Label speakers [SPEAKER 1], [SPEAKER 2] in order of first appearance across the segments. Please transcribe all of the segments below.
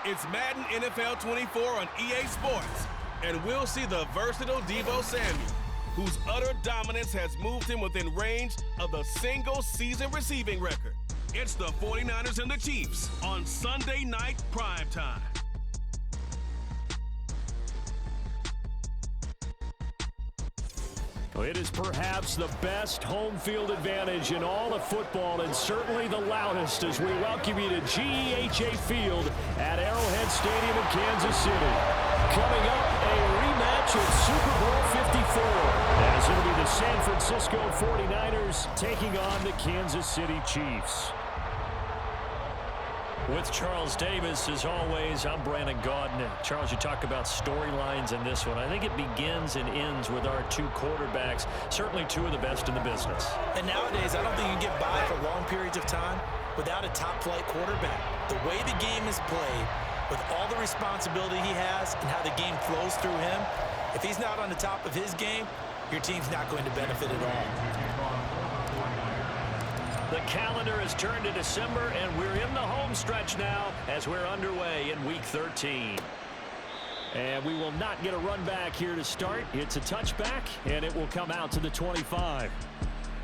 [SPEAKER 1] It's Madden NFL 24 on EA Sports, and we'll see the versatile Deebo Samuel, whose utter dominance has moved him within range of the single-season receiving record. It's the 49ers and the Chiefs on Sunday Night Primetime.
[SPEAKER 2] It is perhaps the best home field advantage in all of football, and certainly the loudest, as we welcome you to GEHA Field at Arrowhead Stadium in Kansas City. Coming up, a rematch of Super Bowl 54, as it'll be the San Francisco 49ers taking on the Kansas City Chiefs. With Charles Davis, as always, I'm Brandon Gaudin. Charles, you talk about storylines in this one. I think it begins and ends with our two quarterbacks, certainly two of the best in the business.
[SPEAKER 3] And nowadays, I don't think you get by for long periods of time without a top-flight quarterback. The way the game is played, with all the responsibility he has and how the game flows through him, if he's not on the top of his game, your team's not going to benefit at all.
[SPEAKER 2] The calendar has turned to December, and we're in the home stretch now as we're underway in Week 13. And we will not get a run back here to start. It's a touchback, and it will come out to the 25.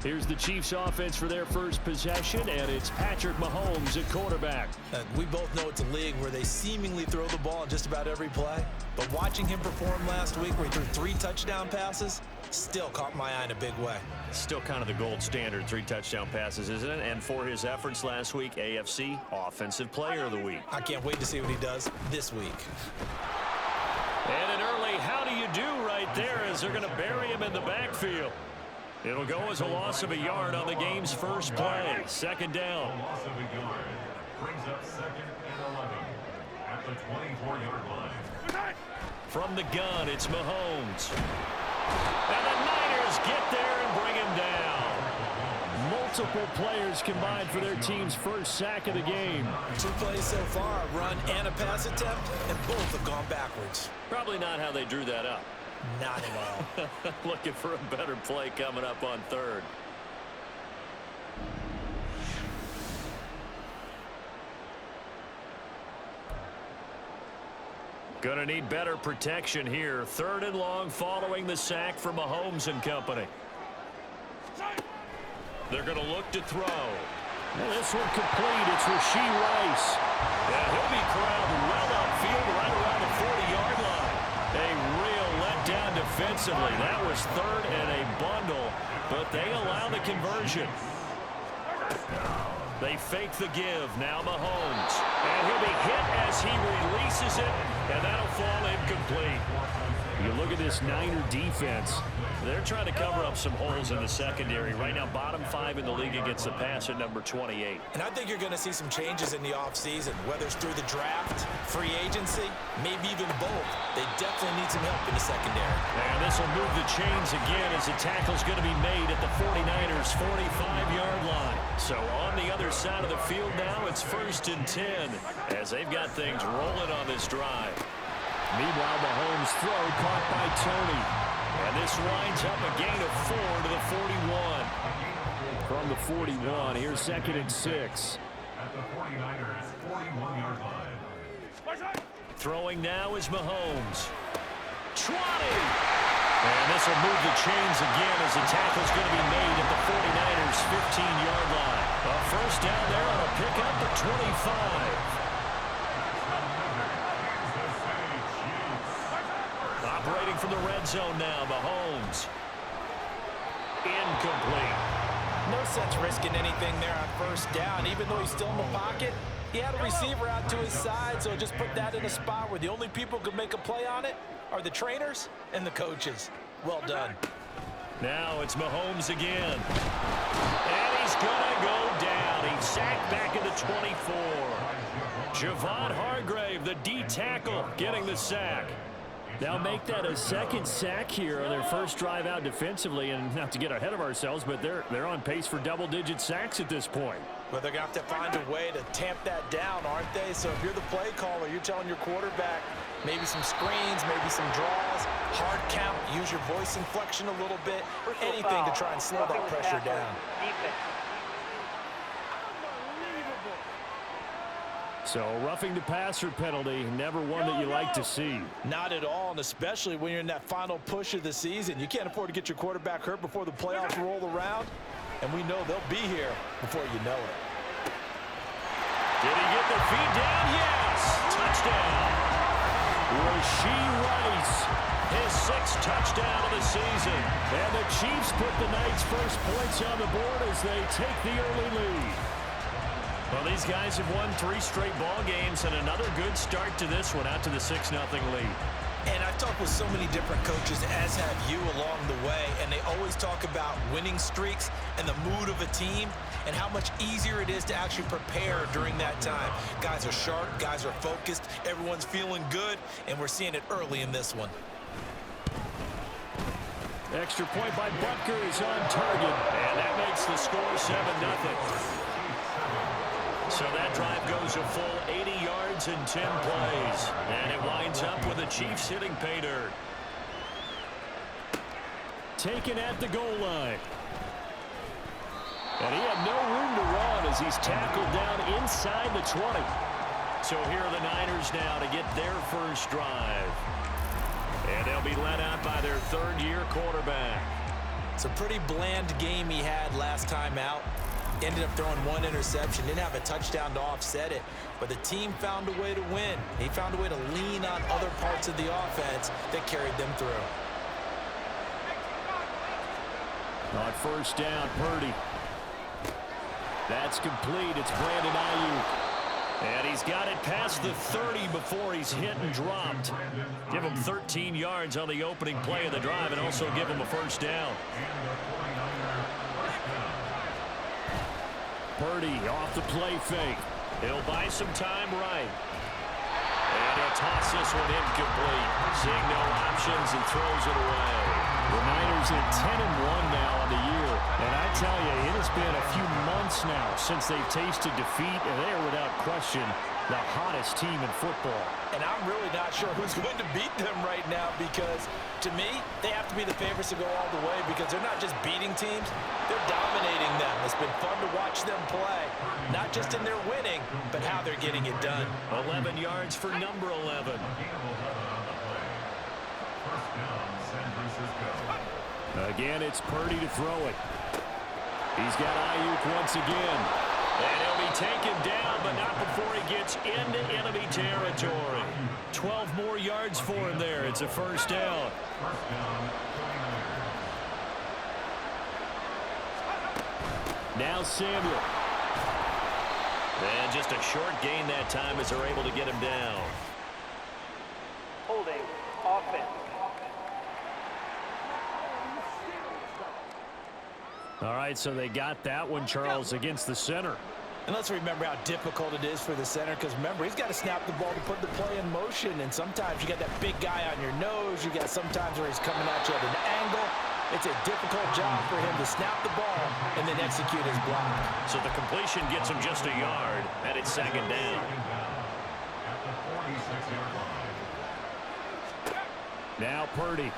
[SPEAKER 2] Here's the Chiefs offense for their first possession, and it's Patrick Mahomes at quarterback.
[SPEAKER 3] We both know it's a league where they seemingly throw the ball in just about every play. But watching him perform last week where he threw 3 touchdown passes still caught my eye in a big way.
[SPEAKER 2] Still kind of the gold standard, 3 touchdown passes, isn't it? And for his efforts last week, AFC Offensive Player of the Week.
[SPEAKER 3] I can't wait to see what he does this week.
[SPEAKER 2] And an early how do you do right there as they're going to bury him in the backfield. It'll go as a loss of a yard on the game's first play. Second down.
[SPEAKER 4] Loss of a yard brings up 2nd and 11 at the 24-yard line.
[SPEAKER 2] From the gun, it's Mahomes. And the Niners get there and bring him down. Multiple players combined for their team's first sack of the game.
[SPEAKER 3] 2 plays so far, a run and a pass attempt, and both have gone backwards.
[SPEAKER 2] Probably not how they drew that up.
[SPEAKER 3] Not at all.
[SPEAKER 2] Looking for a better play coming up on 3rd. Gonna need better protection here. 3rd and long following the sack from Mahomes and company. They're gonna look to throw. And this one complete. It's Rashee Rice. And he'll be corralled well upfield right around the 40-yard line. A real letdown defensively. That was 3rd and a bundle, but they allow the conversion. They fake the give. Now Mahomes. And he'll be hit as he releases it, and that'll fall incomplete. You look at this Niner defense. They're trying to cover up some holes in the secondary. Right now, bottom 5 in the league against the pass at number 28.
[SPEAKER 3] And I think you're going to see some changes in the offseason, whether it's through the draft, free agency, maybe even both. They definitely need some help in the secondary.
[SPEAKER 2] And this will move the chains again as the tackle's going to be made at the 49ers' 45-yard line. So on the other side of the field now, it's 1st and 10 as they've got things rolling on this drive. Meanwhile, Mahomes' throw caught by Tony. And this winds up a gain of 4 to the 41. From the 41, here's 2nd and 6.
[SPEAKER 4] At the 49ers' 41-yard line.
[SPEAKER 2] Throwing now is Mahomes. Trotting! And this will move the chains again as the tackle's going to be made at the 49ers' 15-yard line. A first down there on a pickup at 25. Operating from the red zone now, Mahomes. Incomplete.
[SPEAKER 3] No sense risking anything there on first down. Even though he's still in the pocket, he had a receiver out to his side, so just put that in a spot where the only people who could make a play on it are the trainers and the coaches. Well done.
[SPEAKER 2] Now it's Mahomes again. And he's going to go down. He's sacked back at the 24. Javon Hargrave, the D tackle, getting the sack. Now make that a 2nd sack here on their first drive out defensively, and not to get ahead of ourselves, but they're on pace for double-digit sacks at this point.
[SPEAKER 3] Well, they're going to have to find a way to tamp that down, aren't they? So if you're the play caller, you're telling your quarterback maybe some screens, maybe some draws, hard count, use your voice inflection a little bit, anything to try and slow that pressure down.
[SPEAKER 2] So roughing the passer penalty, never one that you like to see.
[SPEAKER 3] Not at all, and especially when you're in that final push of the season. You can't afford to get your quarterback hurt before the playoffs roll around, and we know they'll be here before you know it.
[SPEAKER 2] Did he get the feet down? Yes! Touchdown! Rashee Rice, his 6th touchdown of the season. And the Chiefs put the Knights' first points on the board as they take the early lead. Well, these guys have won 3 straight ball games, and another good start to this one, out to the 6-0 lead.
[SPEAKER 3] And I've talked with so many different coaches, as have you along the way, and they always talk about winning streaks and the mood of a team and how much easier it is to actually prepare during that time. Guys are sharp, guys are focused, everyone's feeling good, and we're seeing it early in this one.
[SPEAKER 2] Extra point by Butker is on target, and that makes the score 7-0. So that drive goes a full 80 yards in 10 plays. And it winds up with the Chiefs hitting pay dirt. Taken at the goal line. And he had no room to run as he's tackled down inside the 20. So here are the Niners now to get their first drive. And they'll be led out by their 3rd-year quarterback.
[SPEAKER 3] It's a pretty bland game he had last time out. Ended up throwing 1 interception, didn't have a touchdown to offset it, but the team found a way to win. He found a way to lean on other parts of the offense that carried them through.
[SPEAKER 2] On first down, Purdy. That's complete. It's Brandon Ayuk. And he's got it past the 30 before he's hit and dropped. Give him 13 yards on the opening play of the drive and also give him a first down. Purdy off the play fake. He'll buy some time right. And he'll toss this one incomplete. Seeing no options and throws it away. The Niners at 10-1 now on the year. And I tell you, it has been a few months now since they've tasted defeat, and they are without question the hottest team in football.
[SPEAKER 3] And I'm really not sure who's going to beat them right now because, to me, they have to be the favorites to go all the way because they're not just beating teams, they're dominating them. It's been fun to watch them play, not just in their winning, but how they're getting it done.
[SPEAKER 2] 11 yards for number 11. Again, it's Purdy to throw it. He's got Ayuk once again. And he'll be taken down, but not before he gets into enemy territory. 12 more yards for him there. It's a first down. Now Samuel. And just a short gain that time as they're able to get him down.
[SPEAKER 5] Holding offense.
[SPEAKER 2] All right, so they got that one, Charles, against the center.
[SPEAKER 3] And let's remember how difficult it is for the center because, remember, he's got to snap the ball to put the play in motion. And sometimes you got that big guy on your nose. You got sometimes where he's coming at you at an angle. It's a difficult job for him to snap the ball and then execute his block.
[SPEAKER 2] So the completion gets him just a yard, and it's 2nd down. Now Purdy.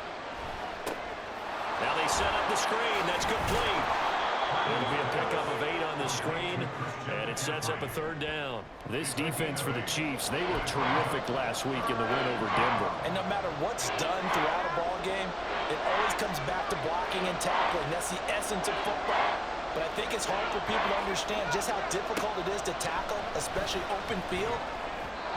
[SPEAKER 2] Now they set up the screen. That's complete. It'll be a pickup of 8 on the screen, and it sets up a 3rd down. This defense for the Chiefs, they were terrific last week in the win over Denver.
[SPEAKER 3] And no matter what's done throughout a ball game, it always comes back to blocking and tackling. That's the essence of football. But I think it's hard for people to understand just how difficult it is to tackle, especially open field.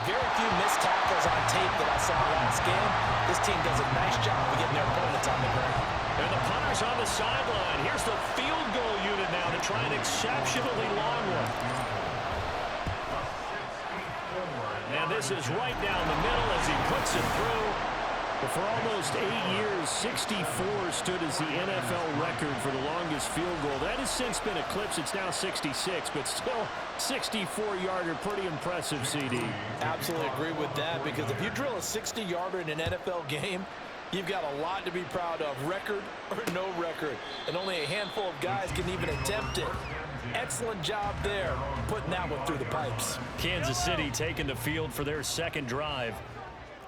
[SPEAKER 3] Very few missed tackles on tape that I saw last game. This team does a nice job of getting their opponents on the ground.
[SPEAKER 2] And the punter's on the sideline. Here's the field goal unit now to try an exceptionally long one. And this is right down the middle as he puts it through. But for almost 8 years, 64 stood as the NFL record for the longest field goal. That has since been eclipsed. It's now 66, but still 64-yarder. Pretty impressive, CD.
[SPEAKER 3] Absolutely agree with that because if you drill a 60-yarder in an NFL game, you've got a lot to be proud of, record or no record. And only a handful of guys can even attempt it. Excellent job there, putting that one through the pipes.
[SPEAKER 2] Kansas City taking the field for their 2nd drive.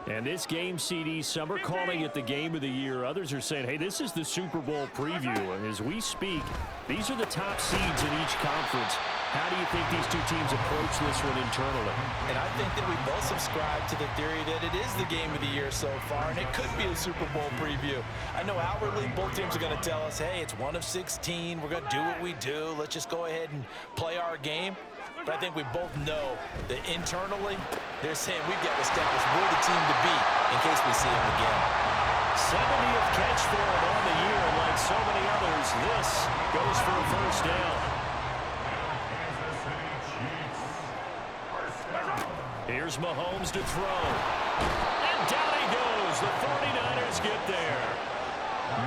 [SPEAKER 2] And this game, CD, some are calling it the game of the year. Others are saying, hey, this is the Super Bowl preview. And as we speak, these are the top seeds in each conference. How do you think these two teams approach this one internally?
[SPEAKER 3] And I think that we both subscribe to the theory that it is the game of the year so far, and it could be a Super Bowl preview. I know outwardly both teams are going to tell us, hey, it's 1 of 16. We're going to do what we do. Let's just go ahead and play our game. But I think we both know that internally, they're saying we've got to establish we're the team to beat in case we see them again.
[SPEAKER 2] 70th catch for him on the year. Like so many others, this goes for a first down. Here's Mahomes to throw. And down he goes. The 49ers get there.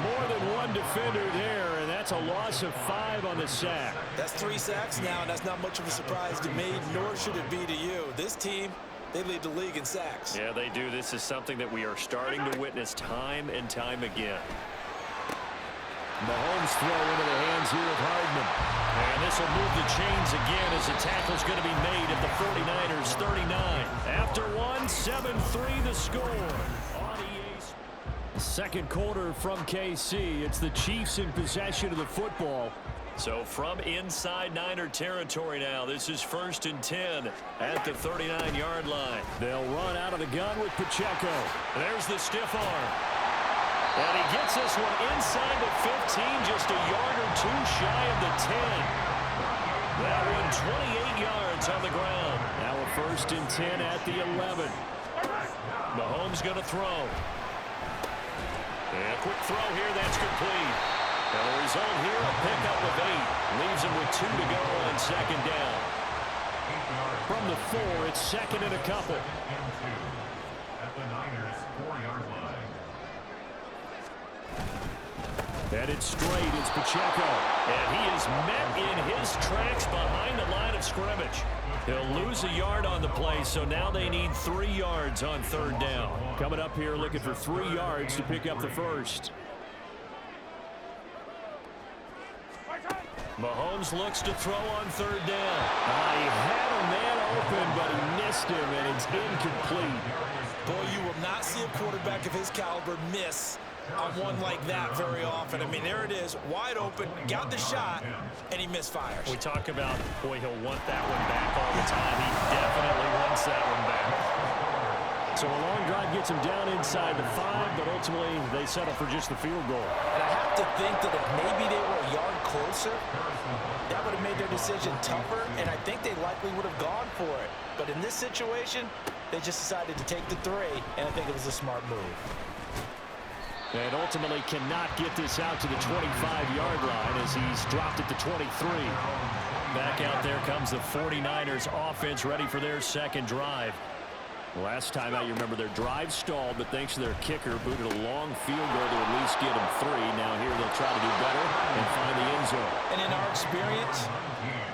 [SPEAKER 2] More than one defender there, and that's a loss of 5 on the sack.
[SPEAKER 3] That's 3 sacks now, and that's not much of a surprise to me, nor should it be to you. This team, they lead the league in sacks.
[SPEAKER 2] Yeah, they do. This is something that we are starting to witness time and time again. Mahomes throw into the hands here of Hardman. And this will move the chains again as the tackle's going to be made at the 49ers 39. After 1, 7-3 the score. Second quarter from KC. It's the Chiefs in possession of the football. So from inside Niner territory now, this is 1st and 10 at the 39-yard line. They'll run out of the gun with Pacheco. There's the stiff arm. And he gets this one inside the 15, just a yard or 2 shy of the 10. That one 28 yards on the ground. Now a 1st and 10 at the 11. Mahomes going to throw. And a quick throw here, that's complete. And the result here, a pickup of 8. Leaves him with 2 to go on 2nd down. From the 4, it's 2nd and a couple.
[SPEAKER 4] At the Niners' 4-yard line.
[SPEAKER 2] Headed straight, it's Pacheco. And he is met in his tracks behind the line of scrimmage. He'll lose a yard on the play, so now they need 3 yards on 3rd down. Coming up here looking for 3 yards to pick up the first. Mahomes looks to throw on 3rd down. He had a man open, but he missed him, and it's incomplete.
[SPEAKER 3] Boy, you will not see a quarterback of his caliber miss on one like that very often. I mean, there it is, wide open, got the shot, and he misfires.
[SPEAKER 2] We talk about, boy, he'll want that one back all the time. He definitely wants that one back. So a long drive gets him down inside the 5, but ultimately they settle for just the field goal.
[SPEAKER 3] And I have to think that if maybe they were a yard closer, that would have made their decision tougher, and I think they likely would have gone for it. But in this situation, they just decided to take the 3, and I think it was a smart move.
[SPEAKER 2] And ultimately cannot get this out to the 25-yard line as he's dropped at the 23. Back out there comes the 49ers offense ready for their 2nd drive. Last time out, you remember their drive stalled, but thanks to their kicker, booted a long field goal to at least get them 3. Now here they'll try to do better and find the end zone.
[SPEAKER 3] And in our experience,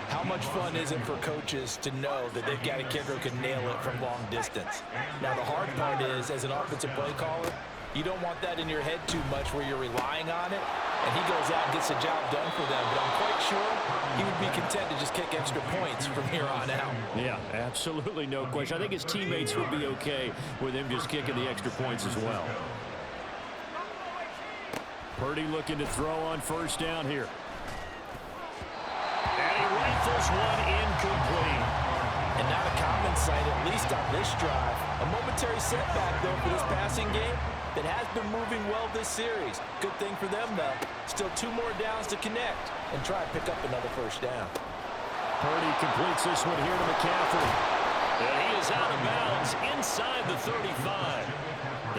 [SPEAKER 3] how much fun is it for coaches to know that they've got a kicker who can nail it from long distance? Now the hard part is, as an offensive play caller, you don't want that in your head too much where you're relying on it, and he goes out and gets the job done for them. But I'm quite sure he would be content to just kick extra points from here on out.
[SPEAKER 2] Yeah, absolutely no question. I think his teammates would be okay with him just kicking the extra points as well. Purdy looking to throw on 1st down here. And he rifles one incomplete.
[SPEAKER 3] And not a common sight, at least on this drive. A momentary setback, though, for this passing game that has been moving well this series. Good thing for them, though. Still 2 more downs to connect and try and pick up another 1st down.
[SPEAKER 2] Purdy completes this one here to McCaffrey. And he is out of bounds inside the 35.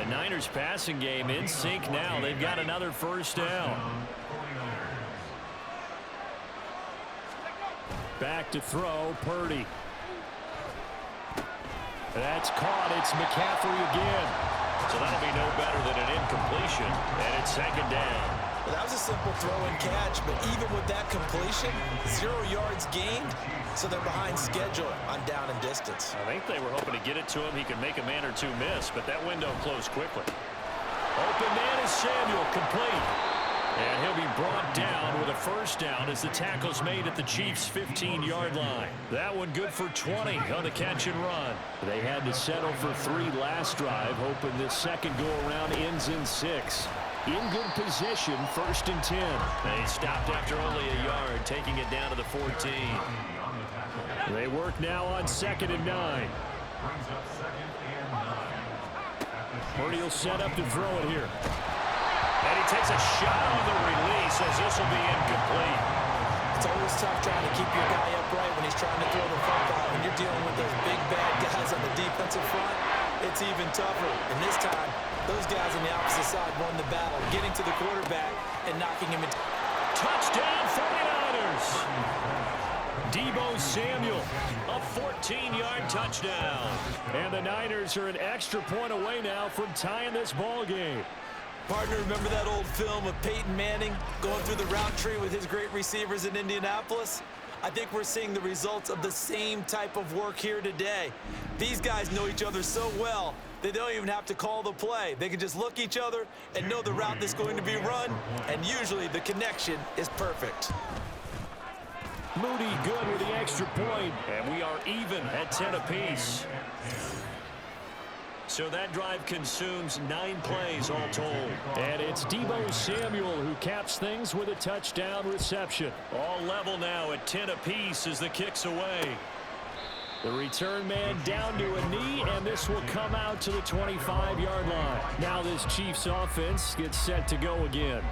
[SPEAKER 2] The Niners passing game in sync now. They've got another 1st down. Back to throw, Purdy. That's caught. It's McCaffrey again. So that'll be no better than an incompletion. And it's 2nd down.
[SPEAKER 3] Well, that was a simple throw and catch, but even with that completion, 0 yards gained, so they're behind schedule on down and distance.
[SPEAKER 2] I think they were hoping to get it to him. He could make a man or 2 miss, but that window closed quickly. Open man is Samuel, complete. And he'll be brought down with a 1st down as the tackle's made at the Chiefs' 15-yard line. That one good for 20 on the catch and run. They had to settle for 3 last drive, hoping this second go-around ends in 6. In good position, 1st and 10. They stopped after only a yard, taking it down to the 14. They work now on 2nd and 9.
[SPEAKER 4] Brings up 2nd and 9.
[SPEAKER 2] Purdy will set up to throw it here. And he takes a shot on the release as this will be incomplete.
[SPEAKER 3] It's always tough trying to keep your guy upright when he's trying to throw the football. When you're dealing with those big, bad guys on the defensive front, it's even tougher. And this time, those guys on the opposite side won the battle, getting to the quarterback and knocking him into...
[SPEAKER 2] Touchdown, 49ers! Deebo Samuel, a 14-yard touchdown. And the Niners are an extra point away now from tying this ball game.
[SPEAKER 3] Partner, remember that old film of Peyton Manning going through the route tree with his great receivers in Indianapolis? I think we're seeing the results of the same type of work here today. These guys know each other so well, they don't even have to call the play. They can just look each other and know the route that's going to be run, and usually the connection is perfect.
[SPEAKER 2] Moody good with the extra point, and we are even at 10 apiece. So that drive consumes 9 plays all told. And it's Deebo Samuel who caps things with a touchdown reception. All level now at 10 apiece as the kick's away. The return man down to a knee, and this will come out to the 25-yard line. Now this Chiefs offense gets set to go again.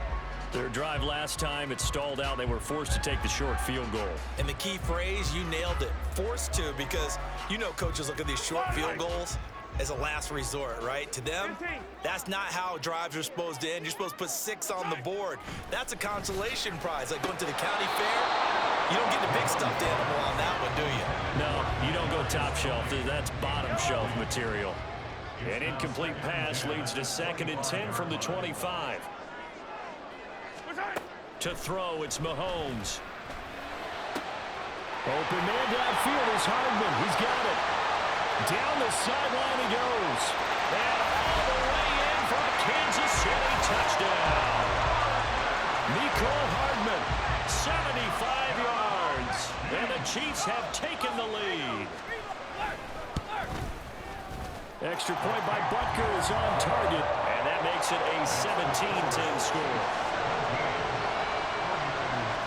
[SPEAKER 2] Their drive last time, it stalled out. They were forced to take the short field goal.
[SPEAKER 3] And the key phrase, you nailed it. Forced to, because you know coaches look at these short field goals as a last resort, right? To them, that's not how drives are supposed to end. You're supposed to put 6 on the board. That's a consolation prize, like going to the county fair. You don't get the big stuffed animal on that one, do you?
[SPEAKER 2] No, you don't go top shelf. That's bottom shelf material. An incomplete pass leads to 2nd and 10 from the 25. To throw, it's Mahomes. Open man downfield is Hardman. He's got it. Down the sideline he goes. And all the way in for a Kansas City touchdown. Mecole Hardman, 75 yards. And the Chiefs have taken the lead. Extra point by Butker is on target. And that makes it a 17-10 score.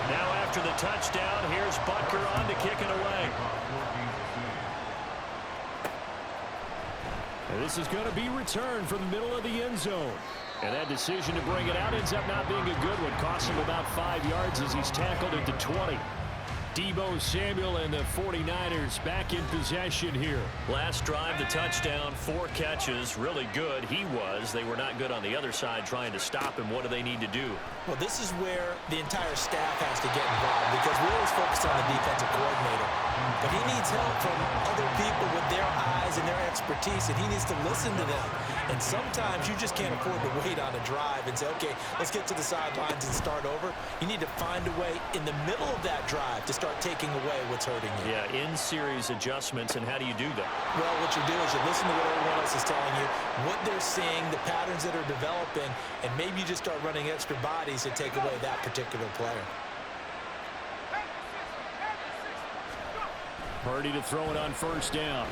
[SPEAKER 2] Now after the touchdown, here's Butker on to kick it away. And this is going to be returned from the middle of the end zone. And that decision to bring it out ends up not being a good one. Costs him about 5 yards as he's tackled at the 20. Deebo Samuel and the 49ers back in possession here. Last drive, the touchdown, 4 catches, really good. He was. They were not good on the other side trying to stop him. What do they need to do?
[SPEAKER 3] Well, this is where the entire staff has to get involved, because we always focus on the defensive coordinator. But he needs help from other people with their eyes and their expertise, and he needs to listen to them. And sometimes you just can't afford to wait on a drive and say, okay, let's get to the sidelines and start over. You need to find a way in the middle of that drive to start taking away what's hurting you.
[SPEAKER 2] Yeah, in-series adjustments, and how do you do that?
[SPEAKER 3] Well, what you do is you listen to what everyone else is telling you, what they're seeing, the patterns that are developing, and maybe you just start running extra bodies to take away that particular player.
[SPEAKER 2] Purdy to throw it on first down.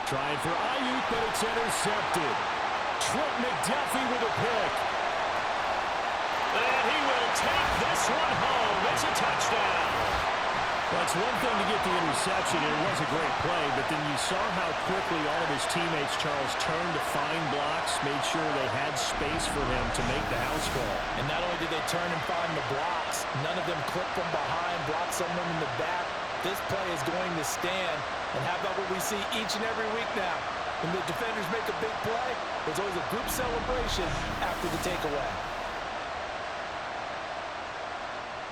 [SPEAKER 2] Trying for Ayuk, but it's intercepted. Trent McDuffie with a pick. And he will take this one home. It's a touchdown. Well, it's one thing to get the interception, and it was a great play, but then you saw how quickly all of his teammates, Charles, turned to find blocks, made sure they had space for him to make the house call.
[SPEAKER 3] And not only did they turn and find the blocks, none of them clipped from behind, blocked someone in the back. This play is going to stand. And how about what we see each and every week now? When the defenders make a big play, there's always a group celebration after the takeaway.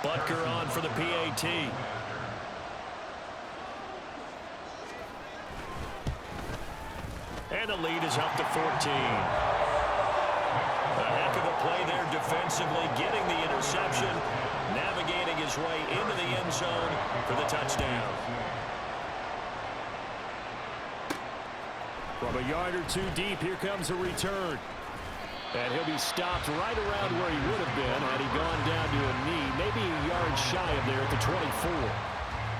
[SPEAKER 2] Butker on for the PAT. And the lead is up to 14. A heck of a play there defensively, getting the interception, navigating his way into the end zone for the touchdown. From a yard or 2 deep, here comes a return. And he'll be stopped right around where he would have been had he gone down to a knee, maybe a yard shy of there at the 24.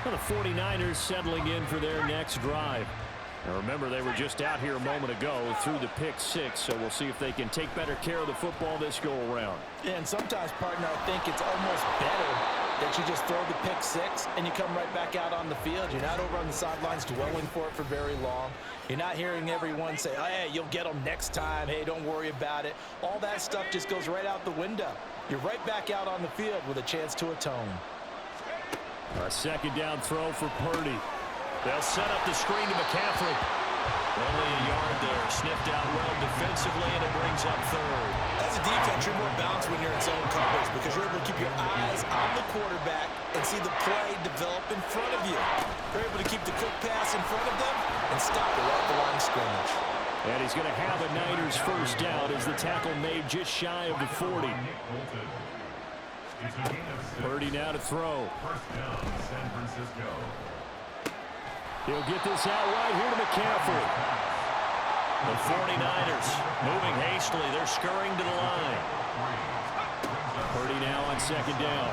[SPEAKER 2] Well, the 49ers settling in for their next drive. Now remember, they were just out here a moment ago through the pick 6, so we'll see if they can take better care of the football this go around.
[SPEAKER 3] And sometimes, partner, I think it's almost better that you just throw the pick six and you come right back out on the field. You're not over on the sidelines dwelling for it for very long. You're not hearing everyone say, oh, hey, you'll get them next time. Hey, don't worry about it. All that stuff just goes right out the window. You're right back out on the field with a chance to atone.
[SPEAKER 2] A second down throw for Purdy. They'll set up the screen to McCaffrey. Only a yard there. Sniffed out well defensively, and it brings up third.
[SPEAKER 3] As a defense, you're more balanced when you're in zone coverage because you're able to keep your eyes on the quarterback and see the play develop in front of you. You're able to keep the quick pass in front of them and stop it right at the line of scrimmage.
[SPEAKER 2] And he's going to have a Niners first down as the tackle made just shy of the 40. Purdy now to throw.
[SPEAKER 4] First down, San Francisco.
[SPEAKER 2] He'll get this out right here to McCaffrey. The 49ers moving hastily. They're scurrying to the line. Purdy now on second down.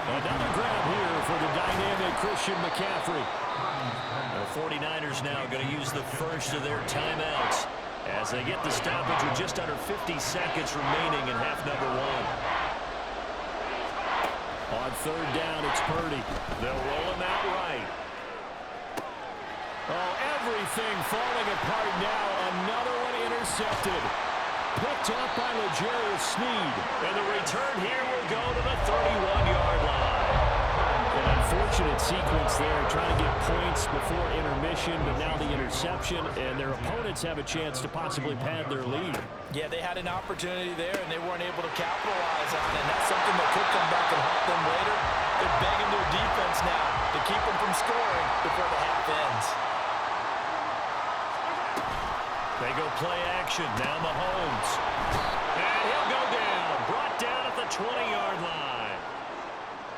[SPEAKER 2] Another grab here for the dynamic Christian McCaffrey. The 49ers now going to use the first of their timeouts as they get the stoppage with just under 50 seconds remaining in half number one. On third down, it's Purdy. They'll roll him out right. Oh, everything falling apart now. Another one intercepted. Picked up by L'Jarius Sneed. And the return here will go to the 31-yard line. An unfortunate sequence there, trying to get points before intermission, but now the interception, and their opponents have a chance to possibly pad their lead.
[SPEAKER 3] Yeah, they had an opportunity there, and they weren't able to capitalize on it. And that's something that could come back and haunt them later. They're begging their defense now to keep them from scoring before the half ends.
[SPEAKER 2] They go play action. Now Mahomes. And he'll go down. Brought down at the 20-yard line.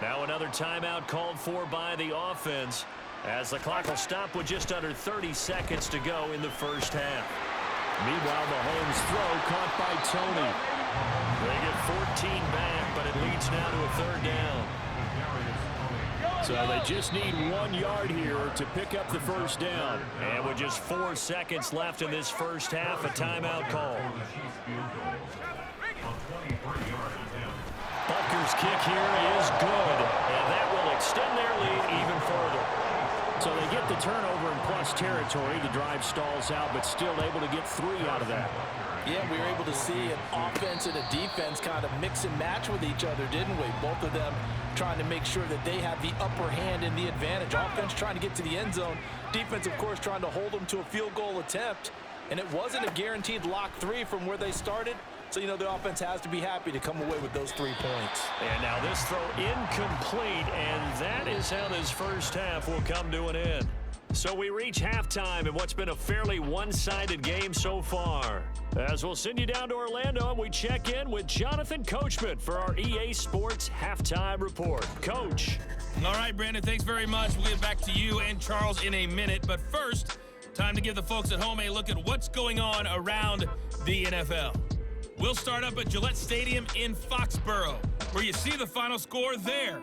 [SPEAKER 2] Now another timeout called for by the offense as the clock will stop with just under 30 seconds to go in the first half. Meanwhile, Mahomes' throw caught by Tony. They get 14 back, but it leads now to a third down. So they just need 1 yard here to pick up the first down. And with just 4 seconds left in this first half, a timeout call. Butker's kick here is good, and that will extend their lead even further. So they get the turnover in plus territory. The drive stalls out, but still able to get 3 out of that.
[SPEAKER 3] Yeah, we were able to see an offense and a defense kind of mix and match with each other, didn't we? Both of them trying to make sure that they have the upper hand and the advantage. Offense trying to get to the end zone. Defense, of course, trying to hold them to a field goal attempt. And it wasn't a guaranteed lock 3 from where they started. So, you know, the offense has to be happy to come away with those 3 points.
[SPEAKER 2] And now this throw incomplete, and that is how this first half will come to an end. So we reach halftime in what's been a fairly one-sided game so far. As we'll send you down to Orlando, and we check in with Jonathan Coachman for our EA Sports Halftime Report. Coach.
[SPEAKER 5] All right, Brandon, thanks very much. We'll get back to you and Charles in a minute. But first, time to give the folks at home a look at what's going on around the NFL. We'll start up at Gillette Stadium in Foxborough, where you see the final score there.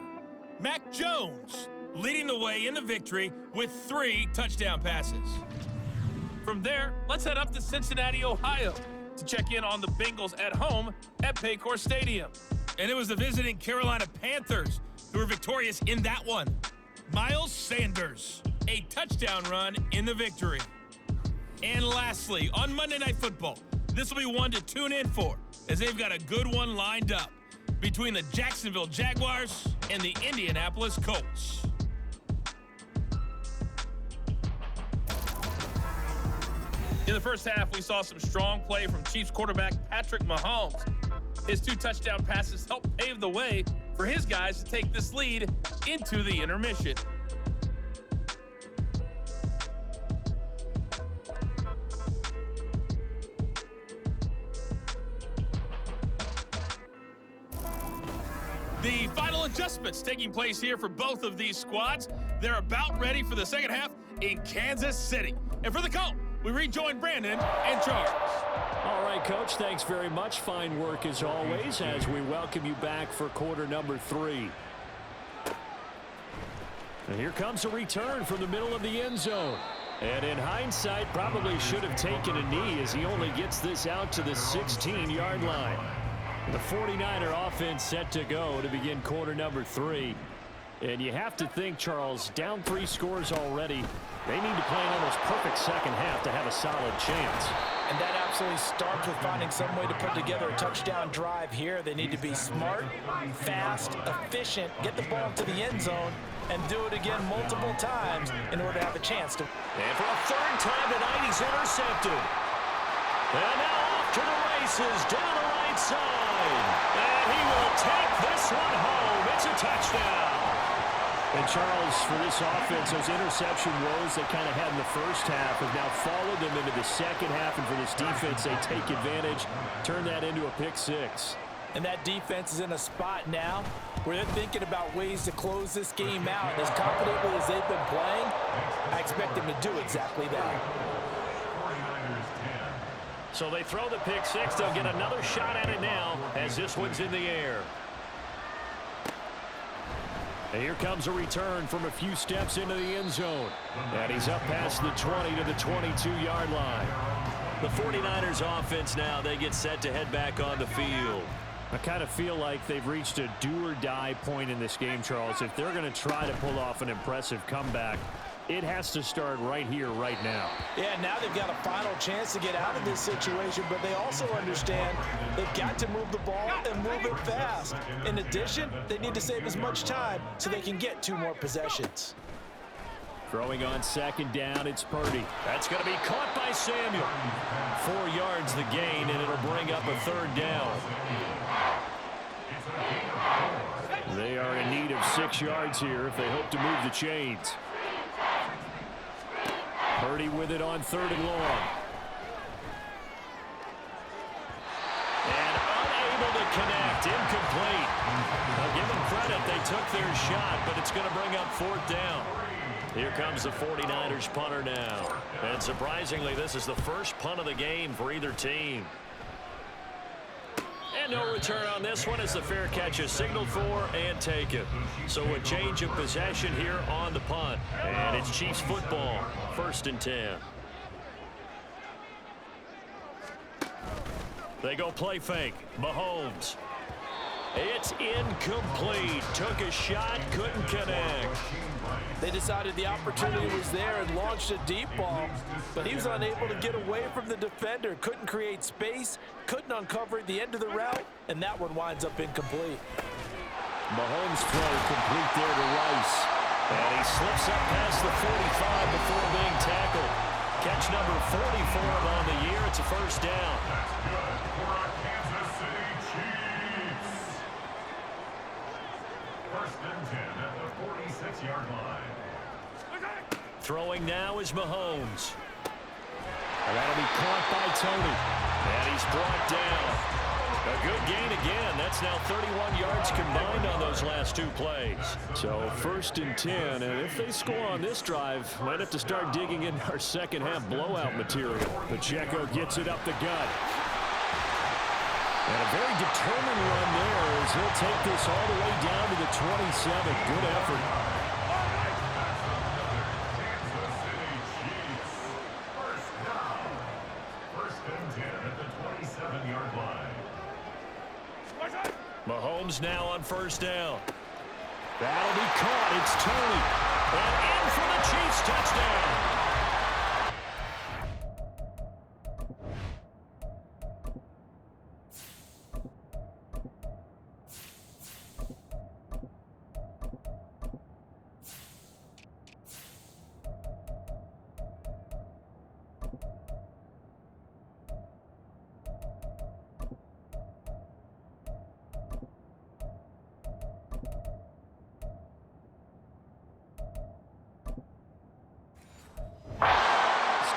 [SPEAKER 5] Mac Jones leading the way in the victory with 3 touchdown passes. From there, let's head up to Cincinnati, Ohio to check in on the Bengals at home at Paycor Stadium. And it was the visiting Carolina Panthers who were victorious in that one. Miles Sanders, a touchdown run in the victory. And lastly, on Monday Night Football, this will be one to tune in for, as they've got a good one lined up between the Jacksonville Jaguars and the Indianapolis Colts. In the first half, we saw some strong play from Chiefs quarterback Patrick Mahomes. His 2 touchdown passes helped pave the way for his guys to take this lead into the intermission. The final adjustments taking place here for both of these squads. They're about ready for the second half in Kansas City. And for the Colts, we rejoin Brandon and Charles.
[SPEAKER 2] All right, Coach, thanks very much. Fine work as always as we welcome you back for quarter number 3. And here comes a return from the middle of the end zone. And in hindsight, probably should have taken a knee as he only gets this out to the 16-yard line. The 49er offense set to go to begin quarter number 3. And you have to think, Charles, down 3 scores already. They need to play an almost perfect second half to have a solid chance.
[SPEAKER 3] And that absolutely starts with finding some way to put together a touchdown drive here. They need to be smart, fast, efficient, get the ball to the end zone, and do it again multiple times in order to have a chance to.
[SPEAKER 2] And for a third time tonight, he's intercepted. And now off to the races down the right side. And he will take this one home. It's a touchdown. And Charles, for this offense, those interception woes they kind of had in the first half have now followed them into the second half. And for this defense, they take advantage, turn that into a pick 6.
[SPEAKER 3] And that defense is in a spot now where they're thinking about ways to close this game out. And as confidently as they've been playing, I expect them to do exactly that.
[SPEAKER 2] So they throw the pick 6. They'll get another shot at it now as this one's in the air. And here comes a return from a few steps into the end zone. And he's up past the 20 to the 22-yard line. The 49ers offense now, they get set to head back on the field. I kind of feel like they've reached a do-or-die point in this game, Charles. If they're going to try to pull off an impressive comeback, it has to start right here, right now.
[SPEAKER 3] Yeah, now they've got a final chance to get out of this situation, but they also understand they've got to move the ball and move it fast. In addition, they need to save as much time so they can get 2 more possessions.
[SPEAKER 2] Throwing on second down, it's Purdy. That's going to be caught by Samuel. 4 yards the gain, and it'll bring up a third down. They are in need of 6 yards here if they hope to move the chains. Purdy with it on 3rd and long. And unable to connect, incomplete. I'll give them credit, they took their shot, but it's going to bring up 4th down. Here comes the 49ers punter now. And surprisingly, this is the first punt of the game for either team. And no return on this one as the fair catch is signaled for and taken. So a change of possession here on the punt. And it's Chiefs football, 1st and 10. They go play fake. Mahomes. It's incomplete. Took a shot, couldn't connect.
[SPEAKER 3] They decided the opportunity was there and launched a deep ball, but he was unable to get away from the defender, couldn't create space, couldn't uncover at the end of the route, and that one winds up incomplete.
[SPEAKER 2] Mahomes throw complete there to Rice. And he slips up past the 45 before being tackled. Catch number 44 on the year. It's a 1st down.
[SPEAKER 4] That's good for our Kansas City Chiefs. 1st and 10 at the 46-yard line.
[SPEAKER 2] Throwing now is Mahomes. And that'll be caught by Tony. And he's brought down. A good gain again. That's now 31 yards combined on those last 2 plays. So 1st and 10. And if they score on this drive, might have to start digging in our second half blowout material. Pacheco gets it up the gut. And a very determined run there as he'll take this all the way down to the 27. Good effort. Mahomes now on 1st down. That'll be caught. It's Tony. And in for the Chiefs touchdown.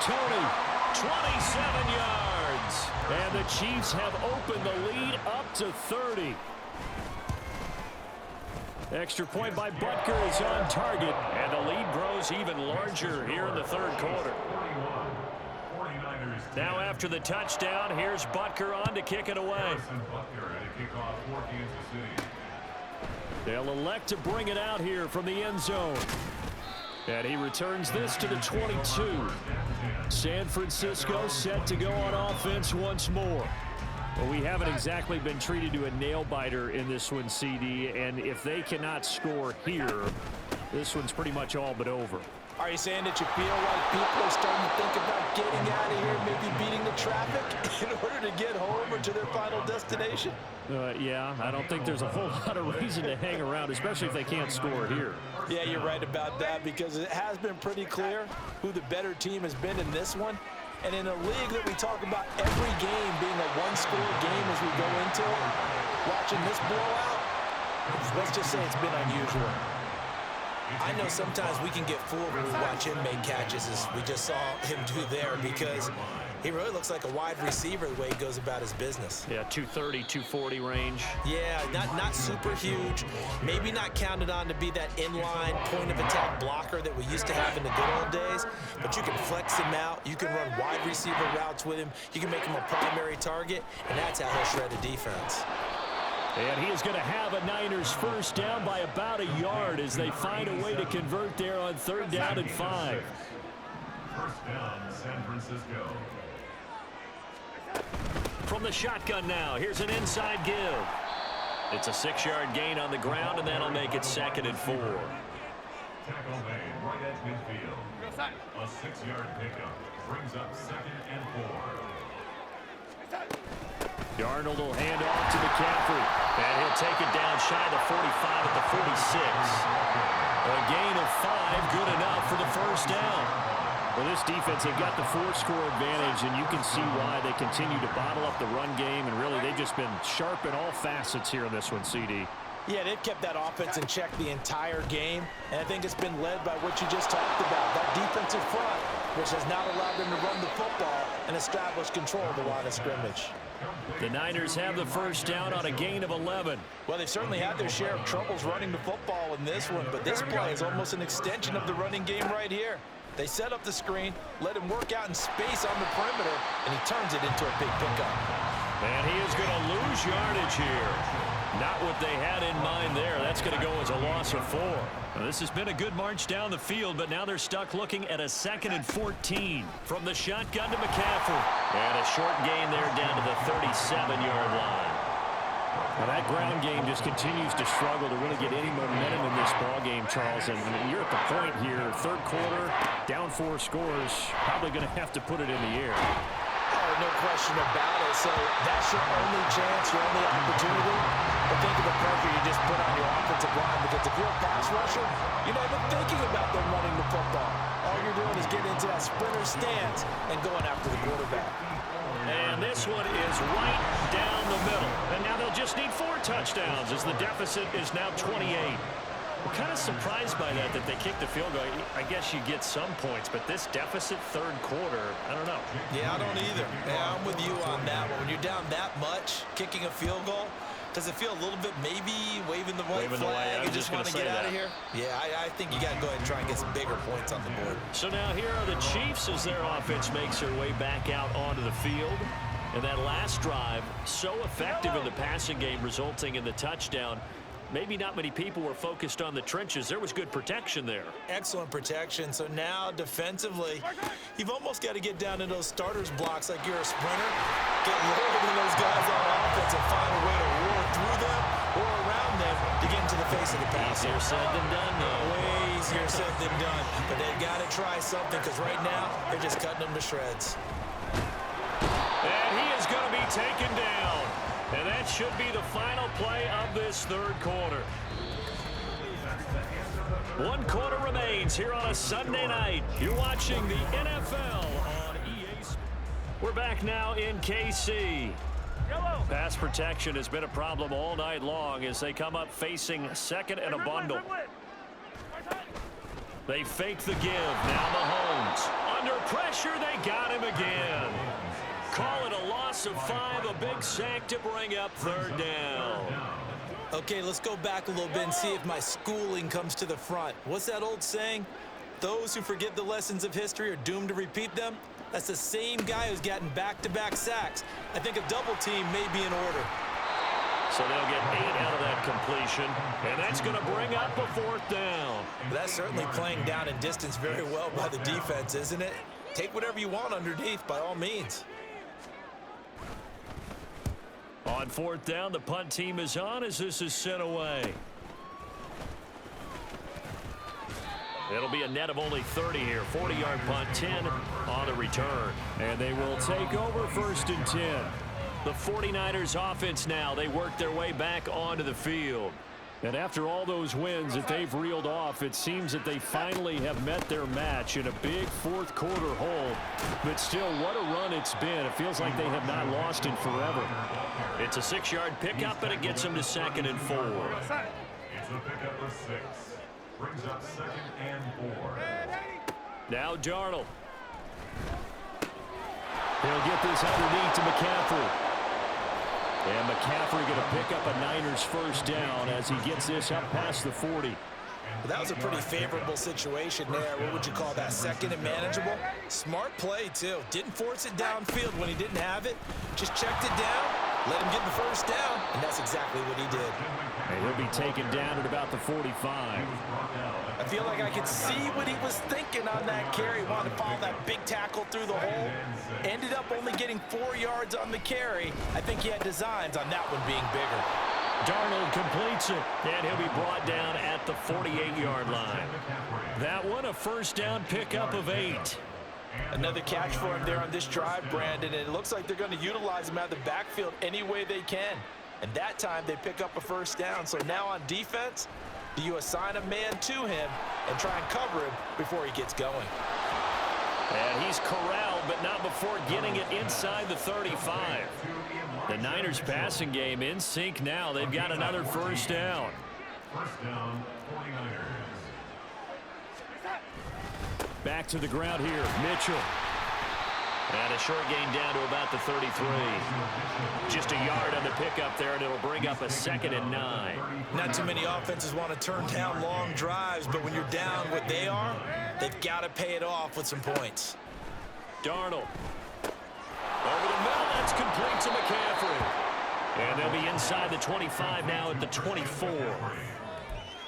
[SPEAKER 2] Tony, 27 yards. And the Chiefs have opened the lead up to 30. Extra point by Butker is on target. And the lead grows even larger here in the 3rd quarter. Now after the touchdown, here's Butker on to kick it away. They'll elect to bring it out here from the end zone. And he returns this to the 22. San Francisco set to go on offense once more. Well, we haven't exactly been treated to a nail-biter in this one, CD, and if they cannot score here, this one's pretty much all but over.
[SPEAKER 3] Are you saying that you feel like people are starting to think about getting out of here, maybe beating the traffic in order to get home or to their final destination?
[SPEAKER 2] Yeah, I don't think there's a whole lot of reason to hang around, especially if they can't score here.
[SPEAKER 3] Yeah, you're right about that, because it has been pretty clear who the better team has been in this one. And in a league that we talk about every game being a one-score game as we go into it, watching this blowout, let's just say it's been unusual. I know sometimes we can get fooled when we watch him make catches, as we just saw him do there, because he really looks like a wide receiver the way he goes about his business.
[SPEAKER 2] Yeah, 230, 240 range.
[SPEAKER 3] Yeah, not super huge. Maybe not counted on to be that inline point-of-attack blocker that we used to have in the good old days, but you can flex him out. You can run wide receiver routes with him. You can make him a primary target, and that's how he'll shred a defense.
[SPEAKER 2] And he is going to have a Niners first down by about a yard as they find a way to convert there on 3rd down and 5.
[SPEAKER 4] First down, San Francisco.
[SPEAKER 2] From the shotgun now, here's an inside give. It's a 6-yard gain on the ground, and that'll make it 2nd and 4.
[SPEAKER 4] Tackle made right at midfield. A 6-yard pickup brings up 2nd and 4.
[SPEAKER 2] Darnold will hand off to McCaffrey, and he'll take it down shy of the 45 at the 46. A gain of 5, good enough for the first down. Well, this defense, they've got the 4-score advantage, and you can see why they continue to bottle up the run game, and really they've just been sharp in all facets here in this one, CD.
[SPEAKER 3] Yeah, they've kept that offense in check the entire game, and I think it's been led by what you just talked about, that defensive front, which has not allowed them to run the football and establish control of the line of scrimmage.
[SPEAKER 2] The Niners have the first down on a gain of 11.
[SPEAKER 3] Well, they've certainly had their share of troubles running the football in this one, but this play is almost an extension of the running game right here. They set up the screen, let him work out in space on the perimeter, and he turns it into a big pickup.
[SPEAKER 2] And he is going to lose yardage here. Not what they had in mind there. That's going to go as a loss of 4. Now, this has been a good march down the field, but now they're stuck looking at a 2nd and 14. From the shotgun to McCaffrey. And a short gain there down to the 37-yard line. Now, that ground game just continues to struggle to really get any momentum in this ball game, Charles. And you're at the point here, 3rd quarter, down 4 scores, probably going to have to put it in the air.
[SPEAKER 3] Oh, no question about it. So that's your only chance, your only opportunity. But think of the pressure you just put on your offensive line, because if you're a pass rusher, you're not even thinking about them running the football. All you're doing is getting into that sprinter stance and going after the quarterback.
[SPEAKER 2] And this one is right down the middle. And now they'll just need 4 touchdowns as the deficit is now 28. I'm kind of surprised by that they kicked the field goal. I guess you get some points, but this deficit 3rd quarter, I don't know.
[SPEAKER 3] Yeah, I don't either. Yeah, I'm with you on that one. When you're down that much, kicking a field goal, does it feel a little bit maybe waving the white flag and just want to get out of here? Yeah, I think you got to go ahead and try and get some bigger points on the board.
[SPEAKER 2] So now here are the Chiefs as their offense makes their way back out onto the field. And that last drive, so effective in the passing game, resulting in the touchdown. Maybe not many people were focused on the trenches. There was good protection there.
[SPEAKER 3] Excellent protection. So now defensively, you've almost got to get down to those starters blocks like you're a sprinter. Get lower than those guys on offense and find a way to roar through them or around them to get into the face of the pass.
[SPEAKER 2] Easier said than done, though.
[SPEAKER 3] Way easier said than done. But they've got to try something, because right now they're just cutting them to shreds.
[SPEAKER 2] And he is going to be taken down. And that should be the final play of this 3rd quarter. 1 quarter remains here on a Sunday night. You're watching the NFL on EA Sports. We're back now in KC. Pass protection has been a problem all night long as they come up facing 2nd and a bundle. They fake the give. Now Mahomes. Under pressure, they got him again. Call it a loss of 5, a big sack to bring up 3rd down.
[SPEAKER 3] Okay, let's go back a little bit and see if my schooling comes to the front. What's that old saying? Those who forget the lessons of history are doomed to repeat them. That's the same guy who's gotten back-to-back sacks. I think a double team may be in order.
[SPEAKER 2] So they'll get 8 out of that completion, and that's going to bring up a 4th down.
[SPEAKER 3] That's certainly playing down in distance very well by the defense, isn't it? Take whatever you want underneath, by all means.
[SPEAKER 2] On fourth down, the punt team is on as this is sent away. It'll be a net of only 30 here. 40-yard punt, 10 on the return. And they will take over first and 10. The 49ers offense now, they work their way back onto the field. And after all those wins that they've reeled off, it seems that they finally have met their match in a big fourth quarter hole. But still, what a run it's been. It feels like they have not lost in forever. It's a 6-yard pickup, and it gets them to 2nd and 4.
[SPEAKER 4] It's a pickup of 6. Brings up 2nd and 4.
[SPEAKER 2] Now Darnold. He'll get this underneath to McCaffrey. And McCaffrey going to pick up a Niners first down as he gets this up past the 40.
[SPEAKER 3] Well, that was a pretty favorable situation there. What would you call that? 2nd and manageable? Smart play, too. Didn't force it downfield when he didn't have it. Just checked it down, let him get the first down, and that's exactly what he did.
[SPEAKER 2] And he'll be taken down at about the 45.
[SPEAKER 3] I feel like I could see what he was thinking on that carry. Wanted to follow that big tackle through the hole. Ended up only getting 4 yards on the carry. I think he had designs on that one being bigger.
[SPEAKER 2] Darnold completes it, and he'll be brought down at the 48-yard line. That one, a first down pickup of 8.
[SPEAKER 3] Another catch for him there on this drive, Brandon, and it looks like they're going to utilize him out of the backfield any way they can. And that time they pick up a first down. So now on defense, you assign a man to him and try and cover him before he gets going.
[SPEAKER 2] And he's corralled, but not before getting it inside the 35. The Niners passing game in sync now. They've got another first down.
[SPEAKER 4] First down, 49ers.
[SPEAKER 2] Back to the ground here, Mitchell. And a short gain down to about the 33. Just a yard on the pickup there, and it'll bring up a 2nd and 9.
[SPEAKER 3] Not too many offenses want to turn down long drives, but when you're down what they are, they've got to pay it off with some points.
[SPEAKER 2] Darnold. Over the middle, that's complete to McCaffrey. And they'll be inside the 25 now at the 24.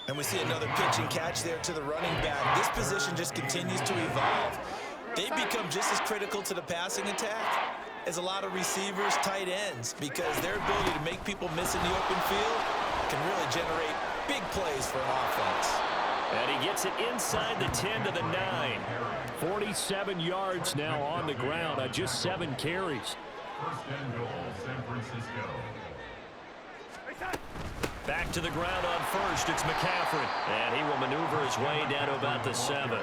[SPEAKER 3] And we see another pitch and catch there to the running back. This position just continues to evolve. They become just as critical to the passing attack as a lot of receivers, tight ends, because their ability to make people miss in the open field can really generate big plays for an offense.
[SPEAKER 2] And he gets it inside the 10 to the 9. 47 yards now on the ground on just 7 carries.
[SPEAKER 4] First and goal, San Francisco.
[SPEAKER 2] Back to the ground on first, it's McCaffrey. And he will maneuver his way down to about the 7.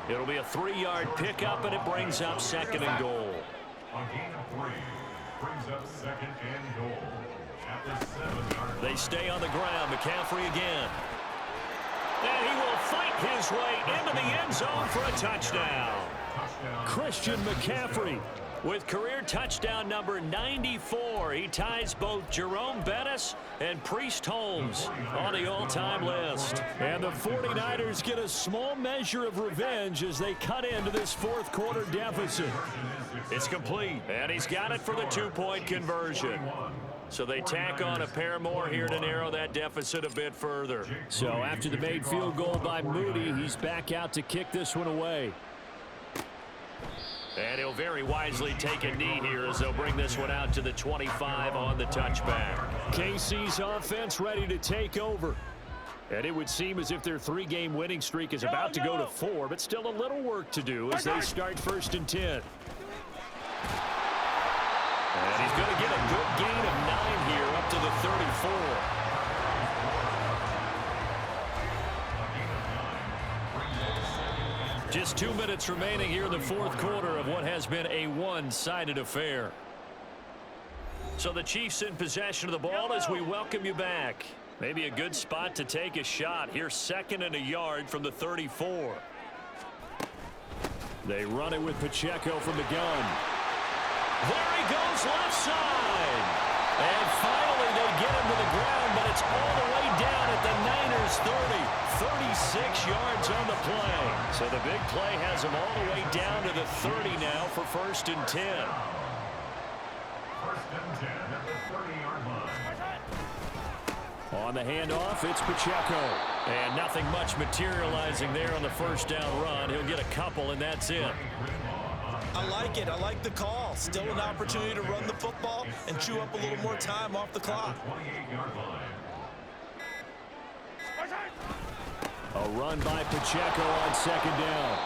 [SPEAKER 2] It'll be a 3-yard pickup, and it brings up 2nd and goal.
[SPEAKER 4] A gain of 3. Brings up 2nd and goal. At the 7-yard line.
[SPEAKER 2] They stay on the ground. McCaffrey again. And he will fight his way into the end zone for a touchdown. Christian McCaffrey with career touchdown number 94. He ties both Jerome Bettis and Priest Holmes on the all-time list. And the 49ers get a small measure of revenge as they cut into this fourth quarter deficit. It's complete, and he's got it for the 2-point conversion. So they tack on a pair more here to narrow that deficit a bit further. So after the made field goal by Moody, he's back out to kick this one away. And he'll very wisely take a knee here as they'll bring this one out to the 25 on the touchback. KC's offense ready to take over. And it would seem as if their 3-game winning streak is about to go to 4, but still a little work to do as they start first and 10. And he's going to get a good gain of 9 here up to the 34. Just 2 minutes remaining here in the fourth quarter of what has been a one-sided affair. So the Chiefs in possession of the ball as we welcome you back. Maybe a good spot to take a shot. Here's 2nd and a yard from the 34. They run it with Pacheco from the gun. There he goes left side. And finally they get him to the ground, but it's all the way down at the Niners 30. 36 yards on the play. So the big play has him all the way down to the 30 now for first and 10.
[SPEAKER 4] First and 10 at the 30-yard line.
[SPEAKER 2] On the handoff, it's Pacheco. And nothing much materializing there on the first down run. He'll get a couple, and that's it.
[SPEAKER 3] I like it. I like the call. Still an opportunity to run the football and chew up a little more time off the clock.
[SPEAKER 4] 28-yard line.
[SPEAKER 2] A run by Pacheco on second down.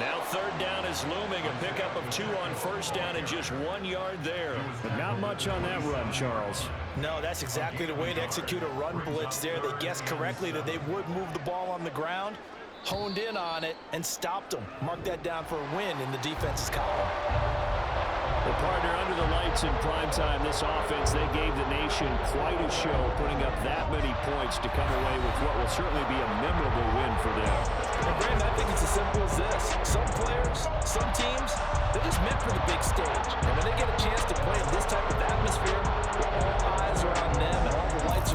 [SPEAKER 2] Now third down is looming. A pickup of 2 on first down and just 1 yard there.
[SPEAKER 6] But not much on that run, Charles.
[SPEAKER 3] No, that's exactly the way to execute a run blitz there. They guessed correctly that they would move the ball on the ground, honed in on it, and stopped them. Mark that down for a win in the defense's column.
[SPEAKER 6] Well, partner, under the lights in primetime, this offense, they gave the nation quite a show, putting up that many points to come away with what will certainly be a memorable win for them.
[SPEAKER 3] And Brandon, I think it's as simple as